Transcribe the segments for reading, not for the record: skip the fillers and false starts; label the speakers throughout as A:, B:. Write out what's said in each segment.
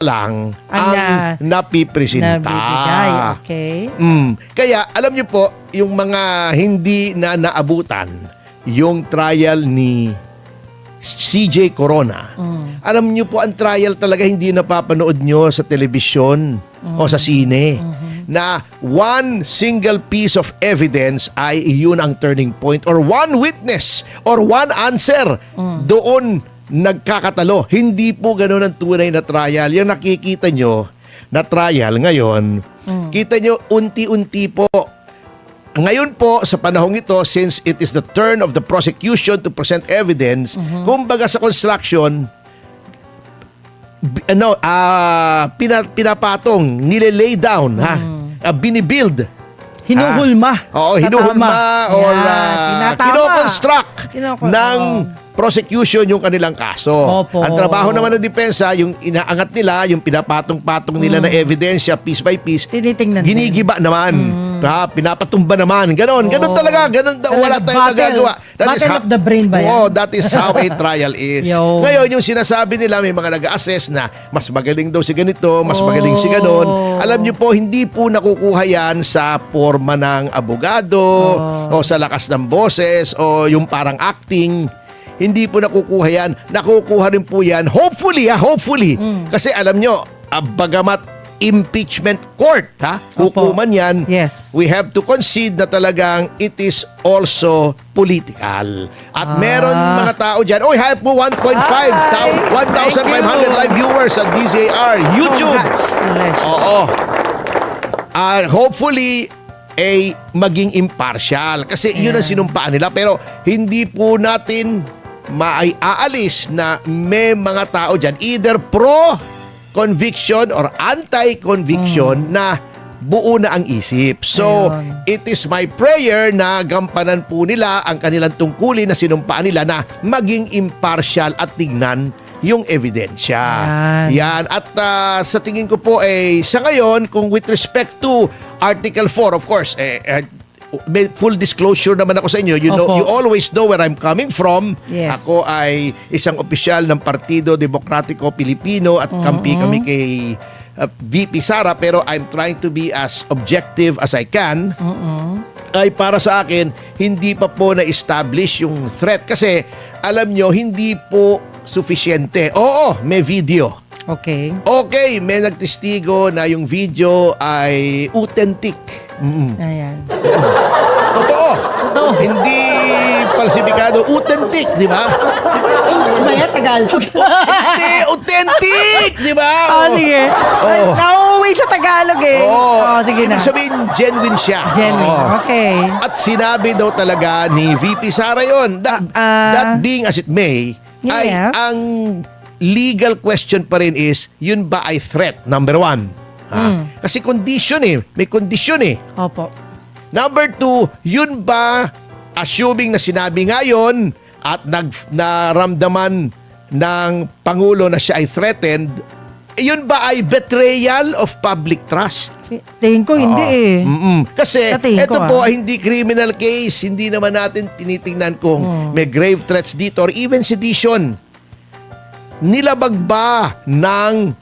A: lang
B: Ang
A: ang napipresenta.
B: nabibigay, okay.
A: Kaya alam niyo po, yung mga hindi na naabutan yung trial ni CJ Corona. Alam niyo po, ang trial talaga hindi napapanood nyo sa telebisyon o sa sine. Na one single piece of evidence ay yun ang turning point, or one witness or one answer doon nagkakatalo. Hindi po ganoon ang tunay na trial. Yung nakikita nyo na trial ngayon, kita nyo unti-unti po. Ngayon po, sa panahong ito, since it is the turn of the prosecution to present evidence, kumbaga sa construction, pinapatong, nilelay down, binibuild.
B: Hinuhulma.
A: Oo, hinuhulma or kinoconstruct ng prosecution yung kanilang kaso.
B: Opo.
A: Ang trabaho naman ng depensa, yung inaangat nila, yung pinapatong-patong nila na ebidensya piece by piece,
B: Tinitingnan
A: ginigiba naman. Pinapatumba naman. Ganon talaga. Wala tayong nagagawa.
B: Battle of the brain ba yan?
A: Oh, that is how a trial is. Ngayon, yung sinasabi nila, may mga nag-assess na mas magaling daw si ganito, mas magaling si ganon. Alam niyo po, hindi po nakukuha yan sa forma ng abogado o sa lakas ng boses o yung parang acting. Hindi po nakukuha yan. Nakukuha rin po yan. Hopefully. Kasi alam nyo, bagamat impeachment court, hukuman yan,
B: yes,
A: we have to concede na talagang it is also political. At meron mga tao dyan, hi po, 1,500 live viewers sa DZR YouTube. Oo. Hopefully, maging impartial. Kasi yun ang sinumpaan nila. Pero hindi po natin maaalis na may mga tao dyan, either pro-conviction or anti-conviction na buo na ang isip. So, it is my prayer na gampanan po nila ang kanilang tungkulin na sinumpaan nila na maging impartial at tignan yung ebidensya. Yan. At sa tingin ko po, sa ngayon, kung with respect to Article 4, of course, may full disclosure naman ako sa inyo. You always know where I'm coming from.
B: Yes.
A: Ako ay isang opisyal ng Partido Demokratiko Pilipino at kampi kami kay VP Sara, pero I'm trying to be as objective as I can. Ay para sa akin, hindi pa po na-establish yung threat. Kasi alam nyo, hindi po sufficiente. Oo, may video. Okay, may nagtestigo na yung video ay authentic.
B: Ayan.
A: Totoo. Hindi falsifikado, authentic, di ba?
B: English ba yan? Tagalog?
A: Hindi, authentic, di ba?
B: Sige. Nauuwi sa Tagalog sige na.
A: Ibig sabihin, genuine siya.
B: Okay.
A: At sinabi daw talaga ni VP Sara yun. That being as it may, ay ang legal question pa rin is, yun ba ay threat? Number one. Kasi condition may condition
B: Opo.
A: Number two, yun ba, assuming na sinabi ngayon at naramdaman ng Pangulo na siya ay threatened, yun ba ay betrayal of public trust?
B: Tingin ko hindi
A: Kasi ito po ay hindi criminal case. Hindi naman natin tinitingnan kung may grave threats dito or even sedition. Nilabag ba ng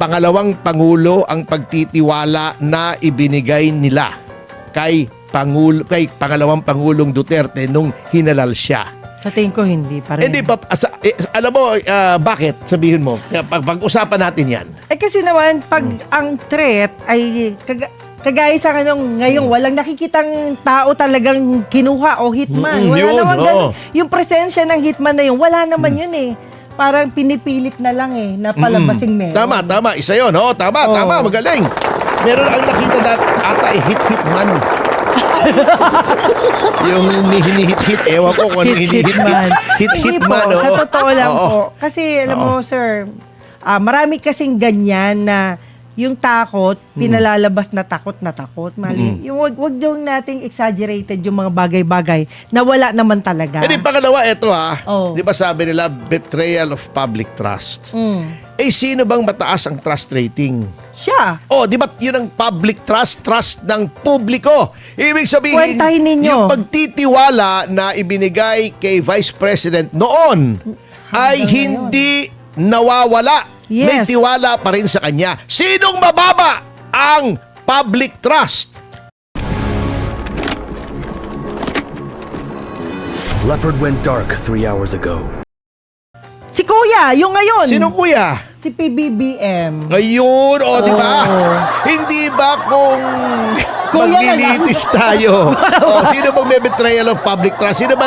A: pangalawang Pangulo ang pagtitiwala na ibinigay nila kay pangalawang Pangulong Duterte nung hinalal siya?
B: Sa tingin ko hindi pa rin.
A: Hindi pa, alam mo, bakit? Sabihin mo. Pag-usapan natin yan.
B: Kasi naman, pag ang threat ay kagaya sa ngayong walang nakikitang tao talagang kinuha o hitman. Wala naman yung presensya ng hitman na yun, wala naman yun Parang pinipilit na lang na palabasing meron.
A: Tama. Isa yun. Tama. Magaling. Meron ang nakita ata hit-hitman. Yung hinihit-hit. Ewan ko kung anong hinihit-hit. Hit-hitman.
B: Sa totoo lang po. Kasi alam mo, sir, marami kasing ganyan na yung takot, pinalalabas na takot. Mali. Yung wag yung nating exaggerated yung mga bagay-bagay na wala naman talaga.
A: Pangalawa, ito di ba sabi nila, betrayal of public trust. Sino bang mataas ang trust rating?
B: Siya.
A: Di ba yun ang public trust ng publiko? Ibig sabihin,
B: kwentahin ninyo.
A: Yung pagtitiwala na ibinigay kay Vice President noon ay hindi nawawala. may
B: Yes.
A: tiwala pa rin sa kanya. Sinong mababa ang public trust?
C: Leopard went dark 3 hours ago.
B: Si Kuya, yung ngayon.
A: Sinong kuya?
B: Si PBBM.
A: Ayun, di ba?
B: Oh.
A: Hindi ba kung
B: Kuya na lang.
A: maglilitis tayo? Sino bang may betrayal of public trust? Sino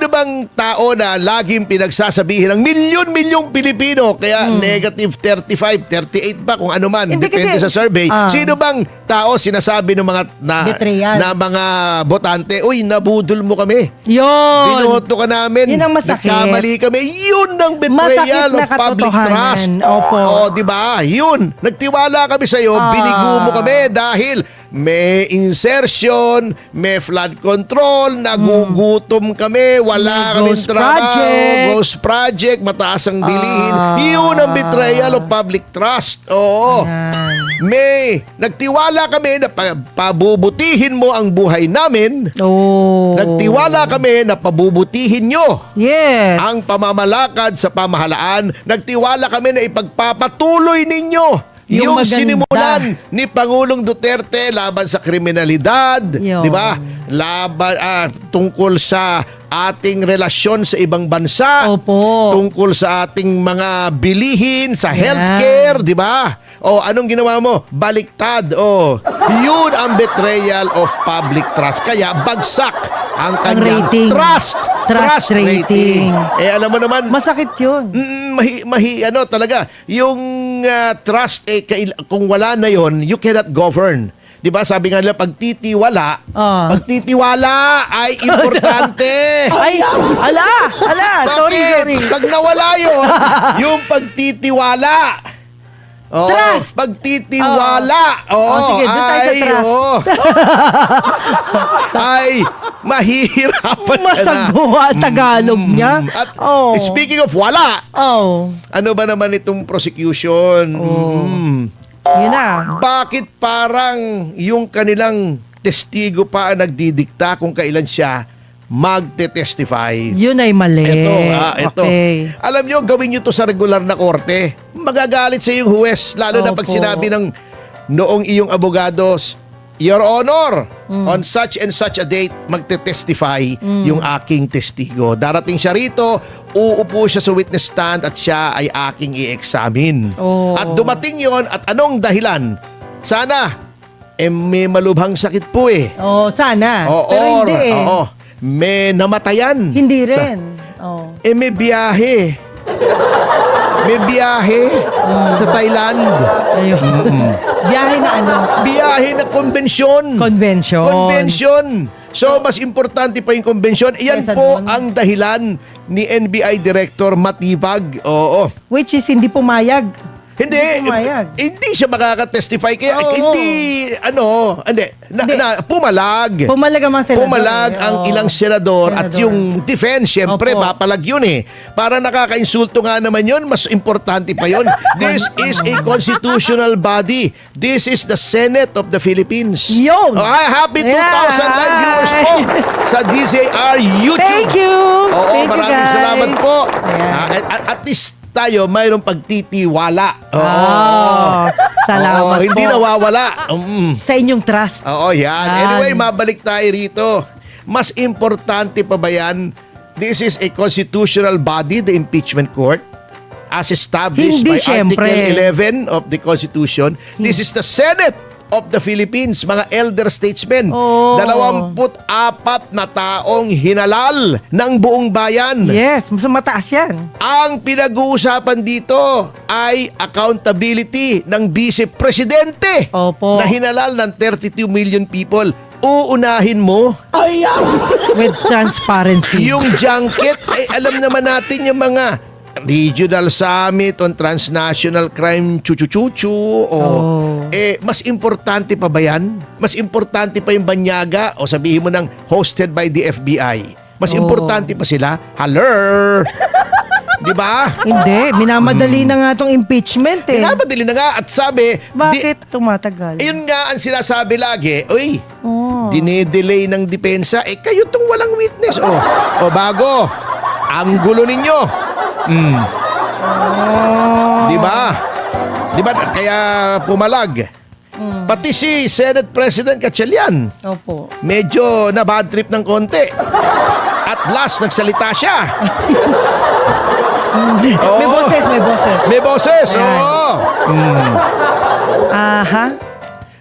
A: bang tao na laging pinagsasabihin ng milyon-milyong Pilipino kaya negative 35, 38 ba kung ano man,
B: Hindi
A: depende
B: kasi-
A: sa survey. Sino bang tao sinasabi ng mga
B: Betrayal.
A: na mga botante, uy, nabudol mo kami.
B: Yun.
A: Binoto ka namin.
B: Yun ang masakit.
A: Nagkamali kami. Yun ang betrayal
B: Masakit na
A: of public trust.
B: katotohanan. Opo.
A: Di ba? Yun. Nagtiwala kami sa iyo, binigo mo kami dahil may insertion, may flood control, nagugutom kami, wala
B: May
A: kaming
B: ghost
A: trabaho,
B: project.
A: ghost project, mataas ang bilihin. Yun ang betrayal of public trust. Oo.
B: Ayan.
A: May nagtiwala kami na pabubutihin mo ang buhay namin.
B: Oh.
A: Nagtiwala kami na pabubutihin nyo
B: Yes.
A: ang pamamalakad sa pamahalaan. Nagtiwala kami na ipagpapatuloy ninyo yung
B: Yung maganda.
A: sinimulan ni Pangulong Duterte laban sa kriminalidad,
B: Yun.
A: di ba? Laban tungkol sa ating relasyon sa ibang bansa,
B: Opo.
A: tungkol sa ating mga bilihin sa
B: Yan.
A: healthcare, di ba? O anong ginawa mo? Baliktad. O yun ang betrayal of public trust. Kaya bagsak ang kanyang
B: rating.
A: trust
B: Rating.
A: Alam mo naman,
B: Masakit yun.
A: talaga yung trust kung wala na yon, you cannot govern. 'Di ba? Sabi nga nila pagtitiwala ay importante.
B: Ay, ala, sorry.
A: Pag nawala yon, yung pagtitiwala.
B: Trust.
A: Pagtitiwala.
B: Sige, doon tayo sa trust.
A: Ay, mahihirapan ka na.
B: Masagwa Tagalog niya.
A: At
B: Oh.
A: speaking of wala,
B: Oh.
A: ano ba naman itong prosecution?
B: Oh. Yun na.
A: Bakit parang yung kanilang testigo pa ang nagdidikta kung kailan siya magte-testify?
B: Yun ay mali.
A: Ito.
B: Okay.
A: Alam nyo, gawin nyo to sa regular na korte. Magagalit sa yung huwes, lalo na pag
B: Opo.
A: sinabi ng noong iyong abogados, Your Honor, on such and such a date, magte-testify yung aking testigo. Darating siya rito, uupo siya sa witness stand at siya ay aking i-examine.
B: Oh.
A: At dumating yon at anong dahilan? Sana, may malubhang sakit po eh.
B: Oh, sana. Pero hindi eh.
A: May namatayan.
B: Hindi rin. Oh.
A: May biyahe. May biyahe sa Thailand.
B: Ayun. Biyahe na ano?
A: Biyahe na konbensyon.
B: Convention.
A: Convention. So, mas importante pa yung convention. Iyan
B: Kaysa
A: po
B: doon.
A: ang dahilan ni NBI Director Matibag. Oo.
B: Which is hindi pumayag.
A: Hindi,
B: pumayag.
A: hindi siya makaka-testify. Kaya
B: Oo.
A: hindi
B: Hindi.
A: pumalag.
B: Pumalag ang mga senador.
A: Pumalag ang
B: Oo.
A: ilang senador at
B: Senador.
A: yung defense, syempre,
B: Opo.
A: papalag yun eh. Para nakaka-insulto nga naman yun, mas importante pa yun. This is a constitutional body. This is the Senate of the Philippines.
B: Yun.
A: Happy 2,000 live viewers po sa DZR YouTube.
B: Thank you.
A: Oo,
B: Thank you,
A: maraming
B: guys.
A: salamat po.
B: Ayan.
A: At least tayo mayroong pagtitiwala.
B: Salamat po.
A: Hindi nawawala.
B: Sa inyong trust.
A: Oo, yan.
B: Yan.
A: Anyway, mabalik tayo rito. Mas importante pa ba yan? This is a constitutional body, the impeachment court, as established
B: Hindi,
A: by
B: syempre.
A: Article 11 of the Constitution. This is the Senate of the Philippines, mga elder statesmen.
B: Oh.
A: 24 na taong hinalal ng buong bayan.
B: Yes, mas mataas yan.
A: Ang pinag-uusapan dito ay accountability ng Vice Presidente
B: Opo.
A: na hinalal ng 32 million people. Uunahin mo
B: With transparency.
A: yung junket. Alam naman natin yung mga regional summit on transnational crime chuchu-chuchu mas importante pa ba yan? Mas importante pa yung banyaga o sabihin mo ng hosted by the FBI. Mas importante pa sila? Hello! Di ba?
B: Hindi, minamadali na nga tong impeachment eh.
A: Pinapadali na nga at sabi,
B: Bakit tumatagal?
A: ayun nga ang sinasabi lagi, uy,
B: Oh.
A: dinedelay ng depensa, kayo tong walang witness. Bago, ang gulo ninyo.
B: Oh.
A: Di ba? Di ba? Kaya pumalag. Pati si Senate President Gatchalian,
B: Opo.
A: medyo na bad trip ng konti. At last, nagsalita siya. Oo.
B: May boses, may boses.
A: May boses,
B: Ayan.
A: oo.
B: Aha.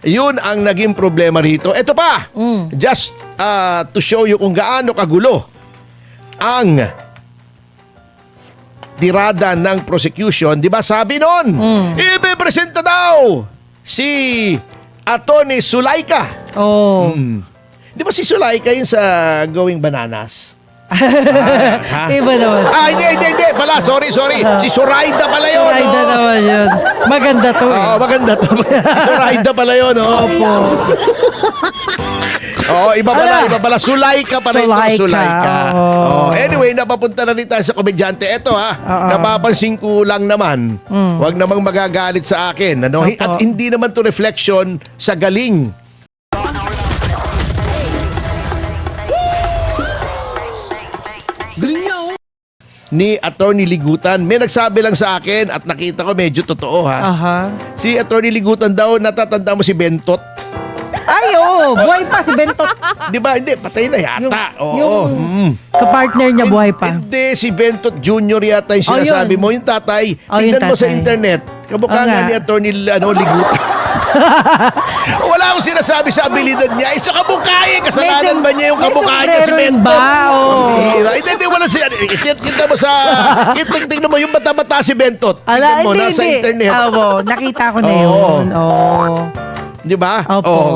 A: Yun ang naging problema rito. Ito pa, just to show you kung gaano kagulo ang tirada ng prosecution. Di ba sabi nun, ipipresenta daw si Atty. Sulaika.
B: Oh.
A: Di ba si Sulaika yun sa Going Bananas? Ha?
B: Iba naman.
A: Hindi. Pala, sorry. Si Zoraida pala yun.
B: Zoraida
A: oh.
B: naman yun. Maganda to eh.
A: Oo, maganda to. Si Zoraida pala yun. Oh.
B: Opo.
A: Oo, iba pala. Sulaika pala ito, Sulaika.
B: Oo.
A: Anyway, napapunta na rin tayo sa komedyante. Ito napapansin ko lang naman. Huwag namang magagalit sa akin. Ano?
B: Opo.
A: At hindi naman to reflection sa galing ni Attorney Ligutan. May nagsabi lang sa akin at nakita ko medyo totoo ha.
B: Aha.
A: Si Attorney Ligutan daw, natatanda mo si Bentot.
B: Ay, oo. Buhay pa si Bentot.
A: Di ba? Hindi, patay na yata.
B: Kapartner niya buhay pa.
A: Hindi, si Bentot Jr. yata yung sinasabi
B: yun.
A: mo. Yung tatay,
B: Oh, yung
A: tingnan mo sa
B: tatay.
A: internet. Kamukha
B: Oo
A: nga
B: nga.
A: ni Attorney Ligutan. Wala akong sinasabi sa abilidad niya. Isa kamukha eh. Kasalanan ba niya yung kamukha niya si
B: sombrero
A: Bentot?
B: ba? Oo.
A: Pambihira. Hindi, wala siya. Tingnan mo sa... Tingnan mo yung bata-bata si Bentot. Tingnan mo, nasa internet.
B: Oo, nakita ko na
A: Oo.
B: yun. Oo.
A: Di ba?
B: Opo.
A: Oo.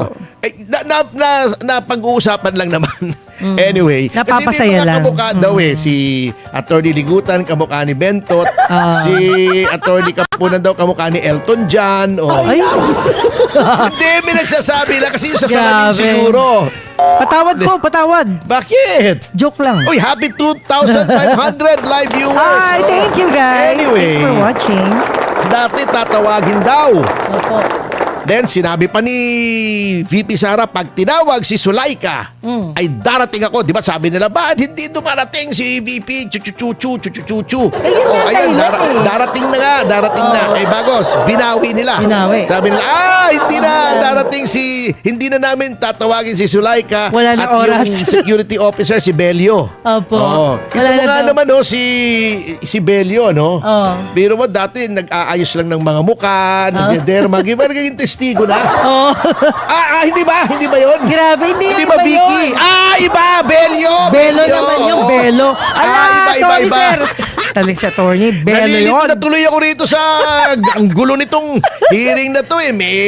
A: Napag-uusapan lang naman. Anyway,
B: Napapasaya lang.
A: Kamukha daw si Attorney Ligutan, kamukha ni Bentot,
B: Ah.
A: si Attorney Kapunan daw kamukha ni Elton John.
B: Ay,
A: Hindi, may nagsasabi lang kasi yung sa salamin
B: Grabe.
A: siguro.
B: patawad po, patawad.
A: Bakit?
B: Joke lang.
A: Uy, happy 2,500 live viewers.
B: Ay,
A: Oh.
B: thank you guys.
A: Anyway.
B: Thanks for watching.
A: Dati tatawagin daw.
B: Opo.
A: Then, sinabi pa ni VP Sara, pag tinawag si Sulaika, ay darating ako. Di ba sabi nila, bakit hindi dumarating si VP? Chuchuchuchu.
B: Ayun nga,
A: Ayan,
B: dahilan eh.
A: darating na nga, darating na. Eh, bagos, binawi nila.
B: Binawi.
A: Sabi nila, hindi na darating hindi na namin tatawagin si Sulaika.
B: Wala na
A: at
B: oras.
A: yung security officer, si Belio.
B: Opo.
A: Oo. Ito
B: Wala
A: mo
B: na
A: nga
B: daw.
A: naman, si Belio, no?
B: Oo.
A: Biro mo, dati nag-aayos lang ng mga mukha, nagdederma, iba naging testigo na.
B: Oo.
A: Hindi ba? Hindi ba yun?
B: Grabe, hindi
A: Hindi
B: yun,
A: ba
B: iba
A: Vicky?
B: yun.
A: Iba! Belio!
B: Belo naman yung
A: Oo.
B: Belo.
A: Iba,
B: sorry,
A: iba.
B: sir. Talik sa attorney, Belo
A: Nalilito
B: yun.
A: na tuloy ako rito sa ang gulo nitong hearing na to eh. May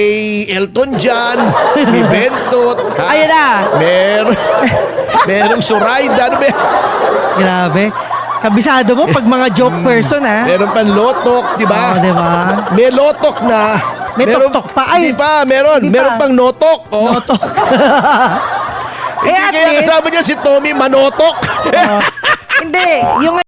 A: Elton John, may Bentot.
B: Ayan na.
A: Merong Zoraida. Ano ba?
B: Grabe. Kabisado mo pag mga joke person, ha?
A: Meron pang Lotok, di ba?
B: Oo, diba?
A: May Lotok na.
B: May Tok-Tok pa. Ay,
A: Hindi pa, meron.
B: Hindi
A: Meron
B: pa.
A: pang Notok. Oh.
B: Notok.
A: Hindi
B: at
A: kaya
B: least-
A: kasama niya si Tommy Manotok.
B: Hindi, yung